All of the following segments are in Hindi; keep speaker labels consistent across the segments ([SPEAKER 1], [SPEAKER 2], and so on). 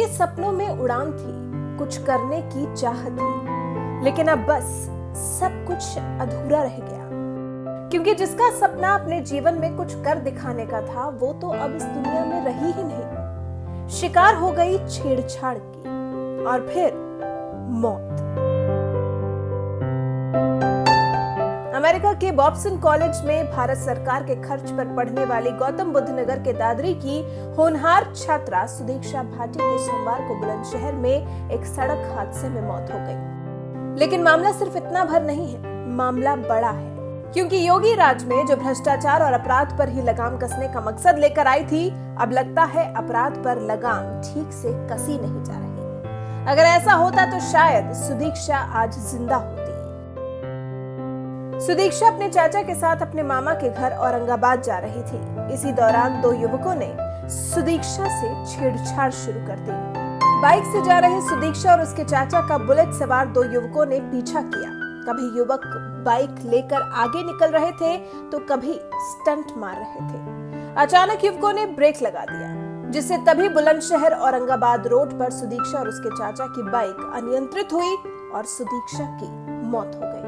[SPEAKER 1] उसके सपनों में उड़ान थी, कुछ करने की चाह थी, लेकिन अब बस सब कुछ अधूरा रह गया। क्योंकि जिसका सपना अपने जीवन में कुछ कर दिखाने का था, वो तो अब इस दुनिया में रही ही नहीं। शिकार हो गई छेड़छाड़ की और फिर मौत। अमेरिका के बॉब्सन कॉलेज में भारत सरकार के खर्च पर पढ़ने वाली गौतम बुद्ध नगर के दादरी की होनहार छात्रा सुदीक्षा भाटी की सोमवार को बुलंदशहर में एक सड़क हादसे में मौत हो गई। लेकिन मामला सिर्फ इतना भर नहीं है, मामला बड़ा है। क्योंकि योगी राज में जो भ्रष्टाचार और अपराध पर ही लगाम कसने का मकसद लेकर आई थी, अब लगता है अपराध पर लगाम ठीक से कसी नहीं जा रही। अगर ऐसा होता तो शायद सुदीक्षा आज जिंदा होती। सुदीक्षा अपने चाचा के साथ अपने मामा के घर औरंगाबाद जा रही थी। इसी दौरान दो युवकों ने सुदीक्षा से छेड़छाड़ शुरू कर दी। बाइक से जा रहे सुदीक्षा और उसके चाचा का बुलेट सवार दो युवकों ने पीछा किया। कभी युवक बाइक लेकर आगे निकल रहे थे तो कभी स्टंट मार रहे थे। अचानक युवकों ने ब्रेक लगा दिया, जिससे तभी बुलंदशहर औरंगाबाद रोड पर सुदीक्षा और उसके चाचा की बाइक अनियंत्रित हुई और सुदीक्षा की मौत हो गई।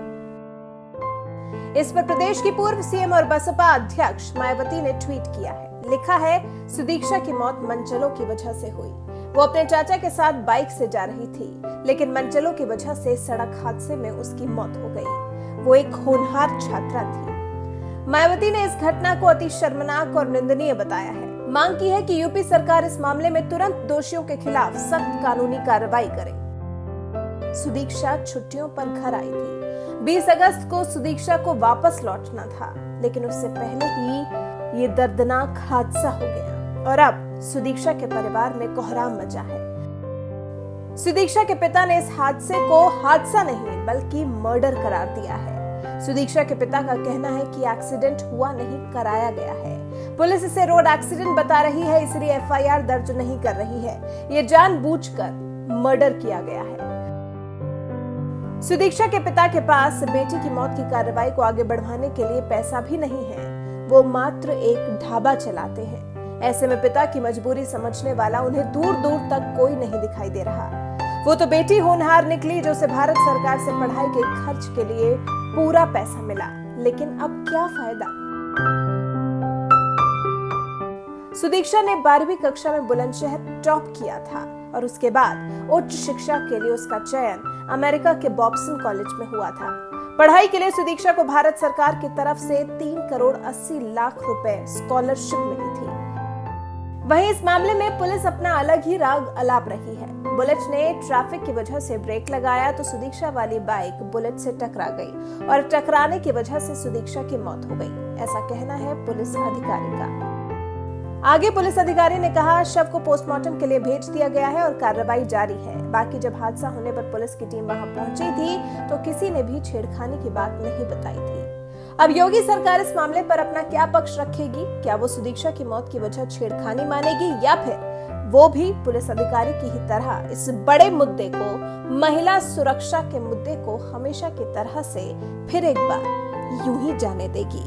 [SPEAKER 1] इस पर प्रदेश की पूर्व सीएम और बसपा अध्यक्ष मायावती ने ट्वीट किया है। लिखा है, सुदीक्षा की मौत मनचलों की वजह से हुई। वो अपने चाचा के साथ बाइक से जा रही थी, लेकिन मनचलों की वजह से सड़क हादसे में उसकी मौत हो गई। वो एक होनहार छात्रा थी। मायावती ने इस घटना को अति शर्मनाक और निंदनीय बताया है। मांग की है कि यूपी सरकार इस मामले में तुरंत दोषियों के खिलाफ सख्त कानूनी कार्रवाई करे। सुदीक्षा छुट्टियों पर घर आई थी। 20 अगस्त को सुदीक्षा को वापस लौटना था, लेकिन उससे पहले ही ये दर्दनाक हादसा हो गया और अब सुदीक्षा के परिवार में कोहराम मचा है। सुदीक्षा के पिता ने इस हादसे को हादसा नहीं बल्कि मर्डर करार दिया है। सुदीक्षा के पिता का कहना है कि एक्सीडेंट हुआ नहीं, कराया गया है। पुलिस इसे रोड एक्सीडेंट बता रही है, इसलिए एफआईआर दर्ज नहीं कर रही है। ये जानबूझकर मर्डर किया गया है। सुदीक्षा के पिता के पास बेटी की मौत की कार्रवाई को आगे बढ़ाने के लिए पैसा भी नहीं है। वो मात्र एक ढाबा चलाते हैं। ऐसे में पिता की मजबूरी समझने वाला उन्हें दूर दूर तक कोई नहीं दिखाई दे रहा। वो तो बेटी होनहार निकली, जो उसे भारत सरकार से पढ़ाई के खर्च के लिए पूरा पैसा मिला, लेकिन अब क्या फायदा। सुदीक्षा ने 12वीं कक्षा में बुलंदशहर टॉप किया था और उसके बाद उच्च शिक्षा के लिए उसका चयन अमेरिका के बॉब्सन कॉलेज में हुआ था। पढ़ाई के लिए सुदीक्षा को भारत सरकार की तरफ से 3 करोड़ 80 लाख रुपए स्कॉलरशिप मिली थी। वहीं इस मामले में पुलिस अपना अलग ही राग अलाप रही है। बुलेट ने ट्रैफिक की वजह से ब्रेक लगाया तो सुदीक्षा वाली बाइक बुलेट से टकरा गई और टकराने की वजह से सुदीक्षा की मौत हो गई, ऐसा कहना है पुलिस अधिकारी का। आगे पुलिस अधिकारी ने कहा, शव को पोस्टमार्टम के लिए भेज दिया गया है और कार्रवाई जारी है। बाकी जब हादसा होने पर पुलिस की टीम वहां पहुंची थी तो किसी ने भी छेड़खानी की बात नहीं बताई थी। अब योगी सरकार इस मामले पर अपना क्या पक्ष रखेगी? क्या वो सुदीक्षा की मौत की वजह छेड़खानी मानेगी या फिर वो भी पुलिस अधिकारी की ही तरह इस बड़े मुद्दे को, महिला सुरक्षा के मुद्दे को हमेशा की तरह से फिर एक बार यूं ही जाने देगी?